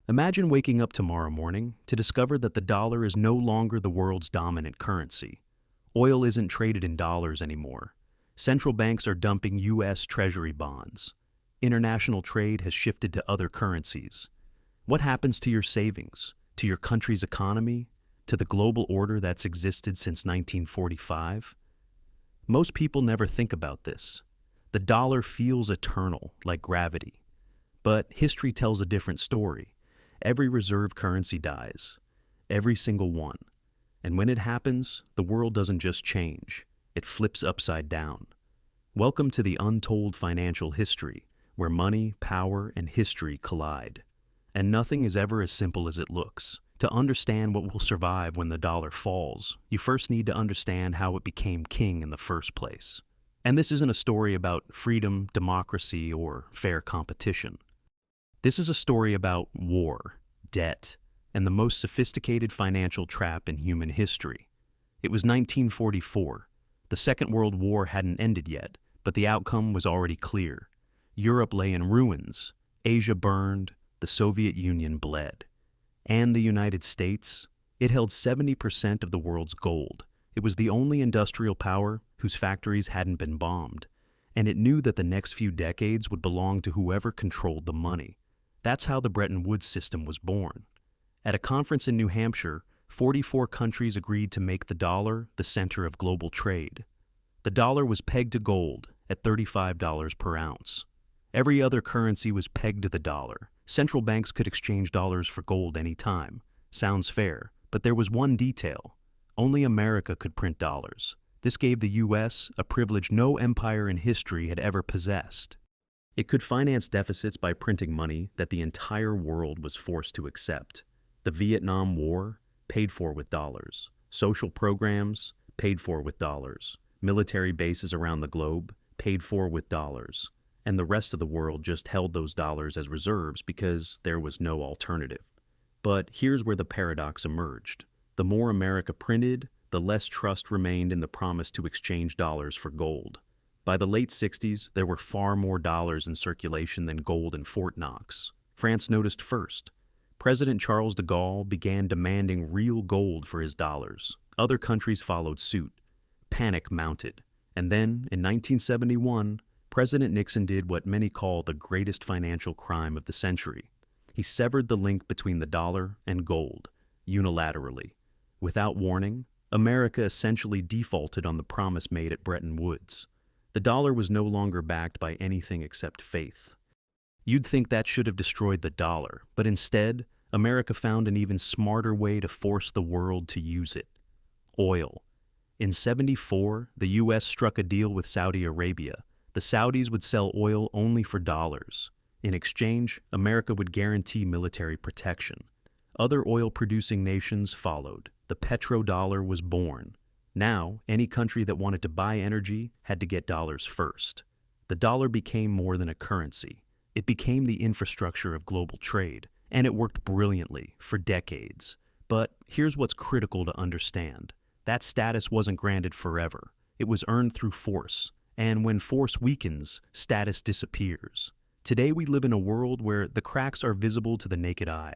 Imagine waking up tomorrow morning to discover that the dollar is no longer the world's dominant currency. Oil isn't traded in dollars anymore. Central banks are dumping U.S. Treasury bonds. International trade has shifted to other currencies. What happens to your savings, to your country's economy, to the global order that's existed since 1945? Most people never think about this. The dollar feels eternal, like gravity. But history tells a different story. Every reserve currency dies. Every single one. And when it happens, the world doesn't just change. It flips upside down. Welcome to the untold financial history, where money, power, and history collide. And nothing is ever as simple as it looks. To understand what will survive when the dollar falls, you first need to understand how it became king in the first place. And this isn't a story about freedom, democracy, or fair competition. This is a story about war, debt, and the most sophisticated financial trap in human history. It was 1944. The Second World War hadn't ended yet, but the outcome was already clear. Europe lay in ruins, Asia burned, the Soviet Union bled. And the United States? It held 70% of the world's gold. It was the only industrial power whose factories hadn't been bombed. And it knew that the next few decades would belong to whoever controlled the money. That's how the Bretton Woods system was born. At a conference in New Hampshire, 44 countries agreed to make the dollar the center of global trade. The dollar was pegged to gold at $35 per ounce. Every other currency was pegged to the dollar. Central banks could exchange dollars for gold any time. Sounds fair, but there was one detail. Only America could print dollars. This gave the U.S. a privilege no empire in history had ever possessed. It could finance deficits by printing money that the entire world was forced to accept. The Vietnam War, paid for with dollars. Social programs, paid for with dollars. Military bases around the globe, paid for with dollars. And the rest of the world just held those dollars as reserves because there was no alternative. But here's where the paradox emerged. The more America printed, the less trust remained in the promise to exchange dollars for gold. By the late 60s, there were far more dollars in circulation than gold in Fort Knox. France noticed first. President Charles de Gaulle began demanding real gold for his dollars. Other countries followed suit. Panic mounted. And then, in 1971, President Nixon did what many call the greatest financial crime of the century. He severed the link between the dollar and gold, unilaterally. Without warning, America essentially defaulted on the promise made at Bretton Woods. The dollar was no longer backed by anything except faith. You'd think that should have destroyed the dollar, but instead, America found an even smarter way to force the world to use it. Oil. In '74, the U.S. struck a deal with Saudi Arabia. The Saudis would sell oil only for dollars. In exchange, America would guarantee military protection. Other oil-producing nations followed. The petrodollar was born. Now, any country that wanted to buy energy had to get dollars first. The dollar became more than a currency. It became the infrastructure of global trade, and it worked brilliantly for decades. But here's what's critical to understand. That status wasn't granted forever. It was earned through force. And when force weakens, status disappears. Today we live in a world where the cracks are visible to the naked eye.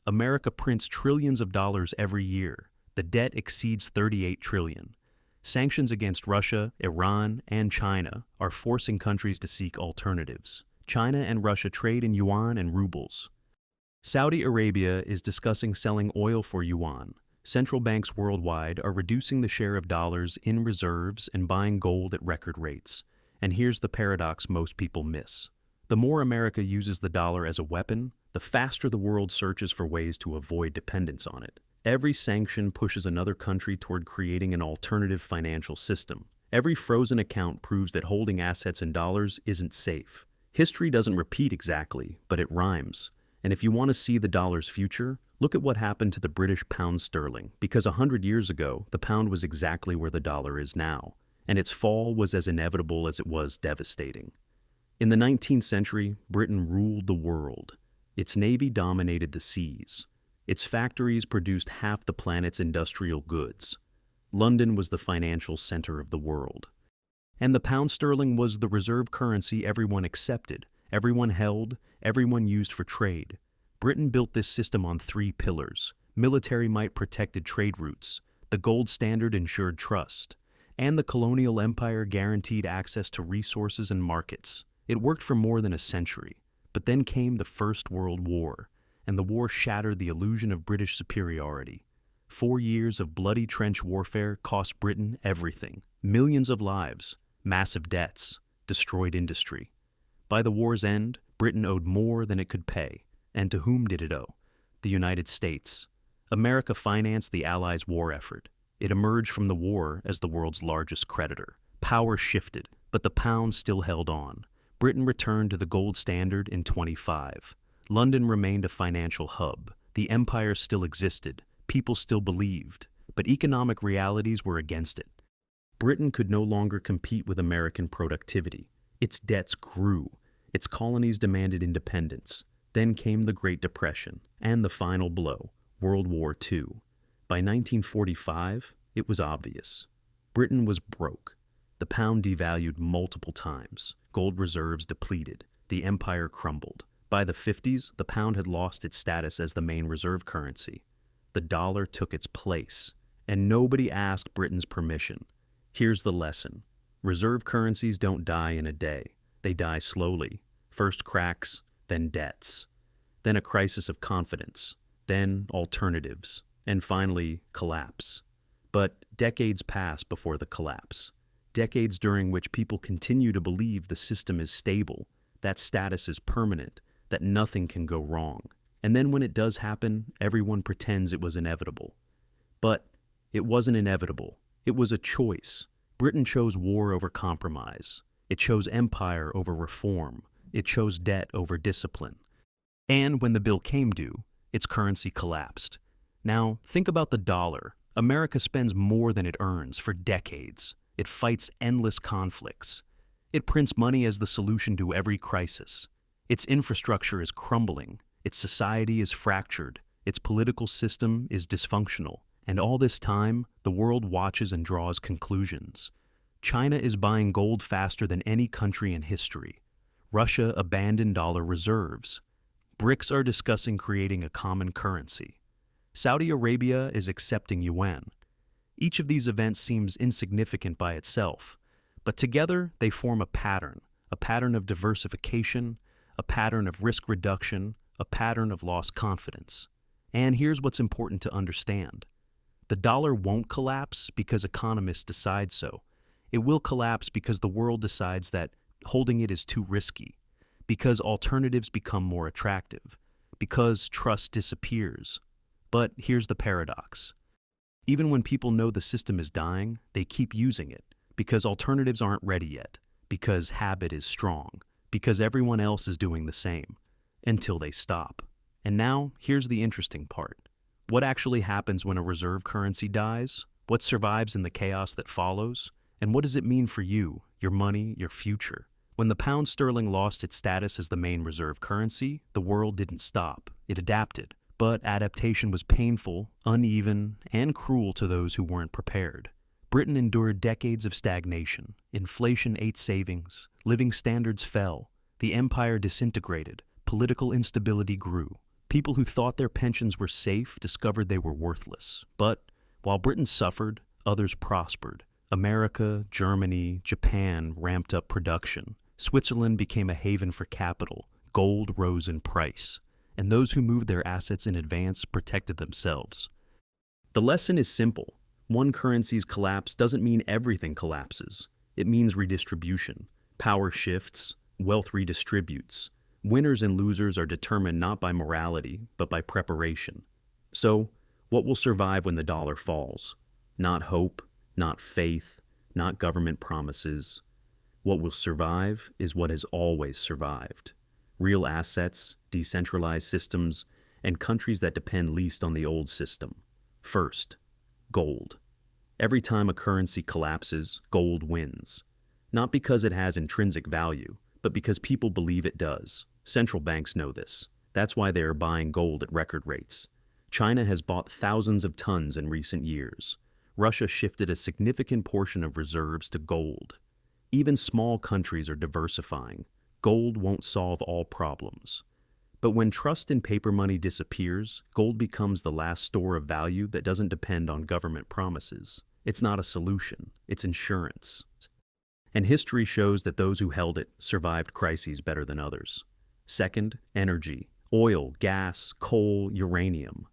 America prints trillions of dollars every year. The debt exceeds $38 trillion. Sanctions against Russia, Iran, and China are forcing countries to seek alternatives. China and Russia trade in yuan and rubles. Saudi Arabia is discussing selling oil for yuan. Central banks worldwide are reducing the share of dollars in reserves and buying gold at record rates. And here's the paradox most people miss. The more America uses the dollar as a weapon, the faster the world searches for ways to avoid dependence on it. Every sanction pushes another country toward creating an alternative financial system. Every frozen account proves that holding assets in dollars isn't safe. History doesn't repeat exactly, but it rhymes. And if you want to see the dollar's future, look at what happened to the British pound sterling, because 100 years ago, the pound was exactly where the dollar is now, and its fall was as inevitable as it was devastating. In the 19th century, Britain ruled the world. Its navy dominated the seas. Its factories produced half the planet's industrial goods. London was the financial center of the world. And the pound sterling was the reserve currency everyone accepted, everyone held, everyone used for trade. Britain built this system on three pillars. Military might protected trade routes, the gold standard ensured trust, and the colonial empire guaranteed access to resources and markets. It worked for more than a century, but then came the First World War, and the war shattered the illusion of British superiority. 4 years of bloody trench warfare cost Britain everything. Millions of lives, massive debts, destroyed industry. By the war's end, Britain owed more than it could pay. And to whom did it owe? The United States. America financed the Allies' war effort. It emerged from the war as the world's largest creditor. Power shifted, but the pound still held on. Britain returned to the gold standard in 25. London remained a financial hub. The empire still existed. People still believed. But economic realities were against it. Britain could no longer compete with American productivity. Its debts grew. Its colonies demanded independence. Then came the Great Depression, and the final blow, World War II. By 1945, it was obvious. Britain was broke. The pound devalued multiple times. Gold reserves depleted. The empire crumbled. By the 50s, the pound had lost its status as the main reserve currency. The dollar took its place, and nobody asked Britain's permission. Here's the lesson. Reserve currencies don't die in a day. They die slowly. First cracks, then debts, then a crisis of confidence, then alternatives, and finally collapse. But decades pass before the collapse. Decades during which people continue to believe the system is stable, that status is permanent, that nothing can go wrong. And then when it does happen, everyone pretends it was inevitable. But it wasn't inevitable. It was a choice. Britain chose war over compromise. It chose empire over reform. It chose debt over discipline. And when the bill came due, its currency collapsed. Now, think about the dollar. America spends more than it earns for decades. It fights endless conflicts. It prints money as the solution to every crisis. Its infrastructure is crumbling. Its society is fractured. Its political system is dysfunctional. And all this time, the world watches and draws conclusions. China is buying gold faster than any country in history. Russia abandoned dollar reserves. BRICS are discussing creating a common currency. Saudi Arabia is accepting yuan. Each of these events seems insignificant by itself, but together they form a pattern of diversification, a pattern of risk reduction, a pattern of lost confidence. And here's what's important to understand. The dollar won't collapse because economists decide so. It will collapse because the world decides that holding it is too risky, because alternatives become more attractive, because trust disappears. But here's the paradox. Even when people know the system is dying, they keep using it, because alternatives aren't ready yet, because habit is strong, because everyone else is doing the same, until they stop. And now, here's the interesting part. What actually happens when a reserve currency dies? What survives in the chaos that follows? And what does it mean for you, your money, your future? When the pound sterling lost its status as the main reserve currency, the world didn't stop. It adapted. But adaptation was painful, uneven, and cruel to those who weren't prepared. Britain endured decades of stagnation. Inflation ate savings. Living standards fell. The empire disintegrated. Political instability grew. People who thought their pensions were safe discovered they were worthless. But while Britain suffered, others prospered. America, Germany, Japan ramped up production. Switzerland became a haven for capital. Gold rose in price. And those who moved their assets in advance protected themselves. The lesson is simple. One currency's collapse doesn't mean everything collapses. It means redistribution. Power shifts, wealth redistributes. Winners and losers are determined not by morality, but by preparation. So, what will survive when the dollar falls? Not hope, not faith, not government promises. What will survive is what has always survived. Real assets, decentralized systems, and countries that depend least on the old system. First, gold. Every time a currency collapses, gold wins. Not because it has intrinsic value, but because people believe it does. Central banks know this. That's why they are buying gold at record rates. China has bought thousands of tons in recent years. Russia shifted a significant portion of reserves to gold. Even small countries are diversifying. Gold won't solve all problems, But when trust in paper money disappears, gold becomes the last store of value that doesn't depend on government promises. It's not a solution, it's insurance. And history shows that those who held it survived crises better than others. Second, energy. Oil, gas, coal, uranium.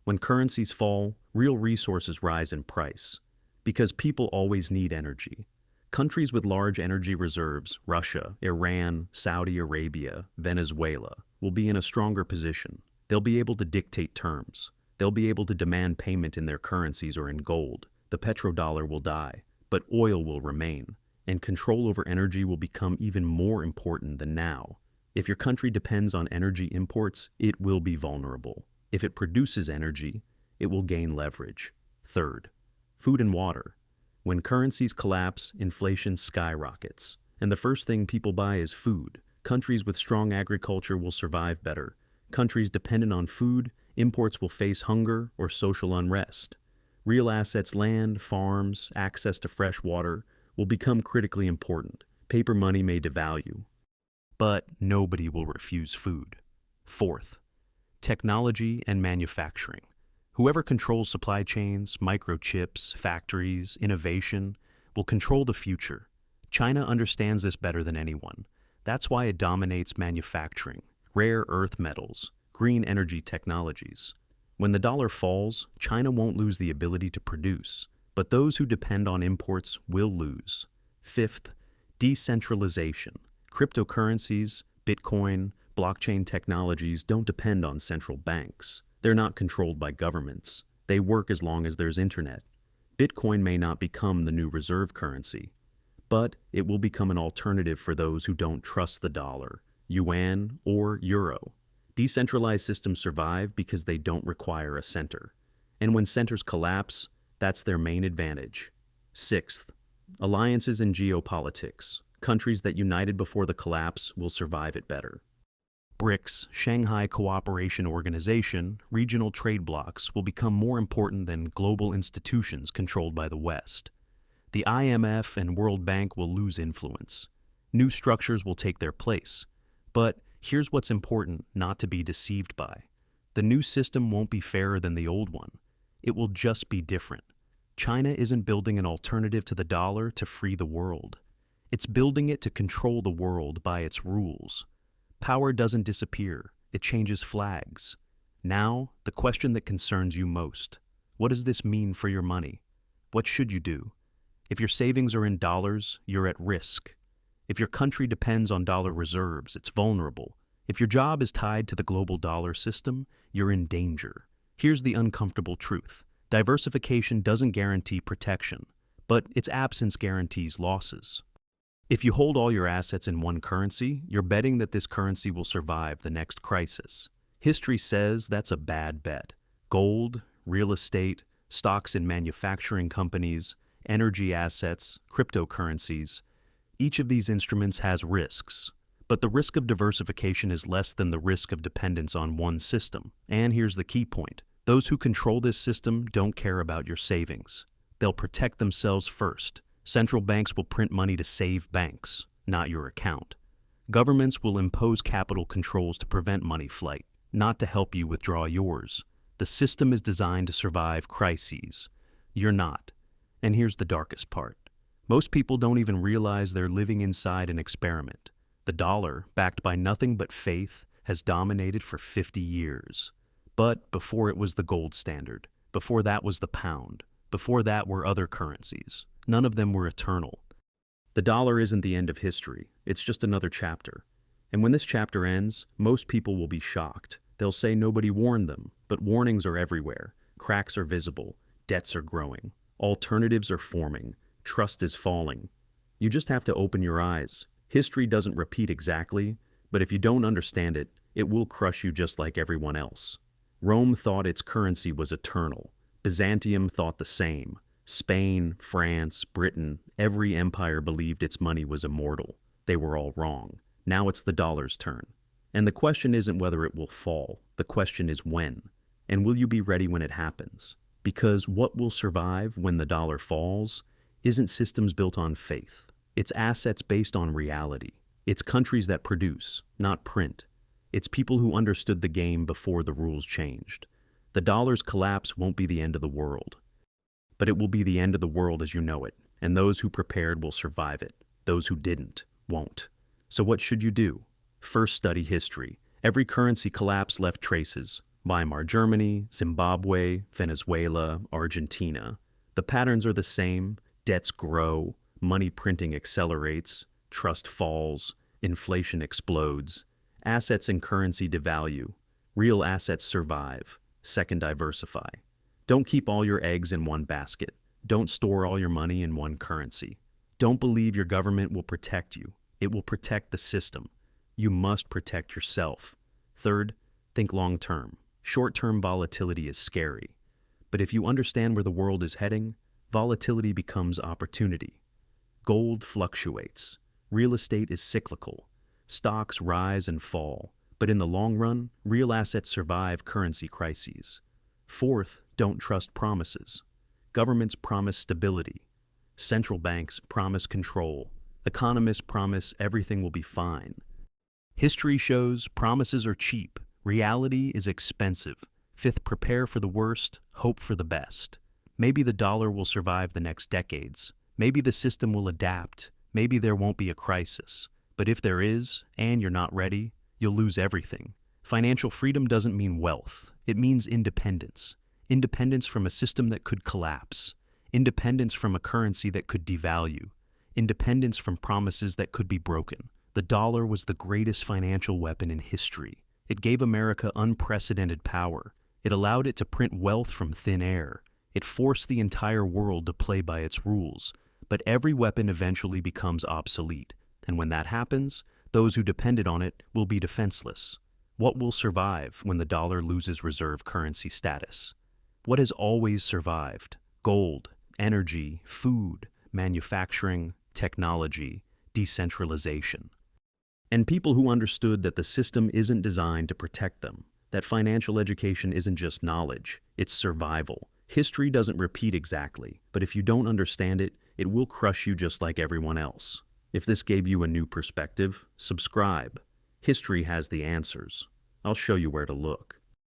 When currencies fall, real resources rise in price. Because people always need energy. Countries with large energy reserves, Russia, Iran, Saudi Arabia, Venezuela, will be in a stronger position. They'll be able to dictate terms. They'll be able to demand payment in their currencies or in gold. The petrodollar will die, but oil will remain. And control over energy will become even more important than now. If your country depends on energy imports, it will be vulnerable. If it produces energy, it will gain leverage. Third, food and water. When currencies collapse, inflation skyrockets. And the first thing people buy is food. Countries with strong agriculture will survive better. Countries dependent on food, imports will face hunger or social unrest. Real assets, land, farms, access to fresh water, will become critically important. Paper money may devalue, but nobody will refuse food. Fourth, technology and manufacturing. Whoever controls supply chains, microchips, factories, innovation, will control the future. China understands this better than anyone. That's why it dominates manufacturing, rare earth metals, green energy technologies. When the dollar falls, China won't lose the ability to produce, but those who depend on imports will lose. Fifth, decentralization. Cryptocurrencies, Bitcoin, blockchain technologies don't depend on central banks. They're not controlled by governments. They work as long as there's internet. Bitcoin may not become the new reserve currency, but it will become an alternative for those who don't trust the dollar, yuan, or euro. Decentralized systems survive because they don't require a center. And when centers collapse, that's their main advantage. Sixth, alliances in geopolitics. Countries that united before the collapse will survive it better. BRICS, Shanghai Cooperation Organization, regional trade blocs will become more important than global institutions controlled by the West. The IMF and World Bank will lose influence. New structures will take their place. But here's what's important not to be deceived by. The new system won't be fairer than the old one. It will just be different. China isn't building an alternative to the dollar to free the world. It's building it to control the world by its rules. Power doesn't disappear, it changes flags. Now, the question that concerns you most. What does this mean for your money? What should you do? If your savings are in dollars, you're at risk. If your country depends on dollar reserves, it's vulnerable. If your job is tied to the global dollar system, you're in danger. Here's the uncomfortable truth. Diversification doesn't guarantee protection, but its absence guarantees losses. If you hold all your assets in one currency, you're betting that this currency will survive the next crisis. History says that's a bad bet. Gold, real estate, stocks in manufacturing companies, energy assets, cryptocurrencies, each of these instruments has risks. But the risk of diversification is less than the risk of dependence on one system. And here's the key point. Those who control this system don't care about your savings. They'll protect themselves first. Central banks will print money to save banks, not your account. Governments will impose capital controls to prevent money flight, not to help you withdraw yours. The system is designed to survive crises. You're not. And here's the darkest part. Most people don't even realize they're living inside an experiment. The dollar, backed by nothing but faith, has dominated for 50 years. But before it was the gold standard, before that was the pound, before that were other currencies. None of them were eternal. The dollar isn't the end of history, it's just another chapter. And when this chapter ends, most people will be shocked. They'll say nobody warned them, but warnings are everywhere. Cracks are visible, debts are growing, alternatives are forming, trust is falling. You just have to open your eyes. History doesn't repeat exactly, but if you don't understand it, it will crush you just like everyone else. Rome thought its currency was eternal. Byzantium thought the same. Spain, France, Britain, every empire believed its money was immortal. They were all wrong. Now it's the dollar's turn. And the question isn't whether it will fall. The question is when. And will you be ready when it happens? Because what will survive when the dollar falls isn't systems built on faith. It's assets based on reality. It's countries that produce, not print. It's people who understood the game before the rules changed. The dollar's collapse won't be the end of the world, but it will be the end of the world as you know it, and those who prepared will survive it. Those who didn't won't. So what should you do? First, study history. Every currency collapse left traces. Weimar Germany, Zimbabwe, Venezuela, Argentina. The patterns are the same. Debts grow, money printing accelerates, trust falls, inflation explodes, assets and currency devalue, real assets survive. Second, diversify. Don't keep all your eggs in one basket. Don't store all your money in one currency. Don't believe your government will protect you. It will protect the system. You must protect yourself. Third, think long-term. Short-term volatility is scary. But if you understand where the world is heading, volatility becomes opportunity. Gold fluctuates. Real estate is cyclical. Stocks rise and fall. But in the long run, real assets survive currency crises. Fourth, don't trust promises. Governments promise stability. Central banks promise control. Economists promise everything will be fine. History shows promises are cheap. Reality is expensive. Fifth, prepare for the worst, hope for the best. Maybe the dollar will survive the next decades. Maybe the system will adapt. Maybe there won't be a crisis. But if there is, and you're not ready, you'll lose everything. Financial freedom doesn't mean wealth. It means independence. Independence from a system that could collapse. Independence from a currency that could devalue. Independence from promises that could be broken. The dollar was the greatest financial weapon in history. It gave America unprecedented power. It allowed it to print wealth from thin air. It forced the entire world to play by its rules. But every weapon eventually becomes obsolete. And when that happens, those who depended on it will be defenseless. What will survive when the dollar loses reserve currency status? What has always survived? Gold, energy, food, manufacturing, technology, decentralization. And people who understood that the system isn't designed to protect them, that financial education isn't just knowledge, it's survival. History doesn't repeat exactly, but if you don't understand it, it will crush you just like everyone else. If this gave you a new perspective, subscribe. History has the answers. I'll show you where to look.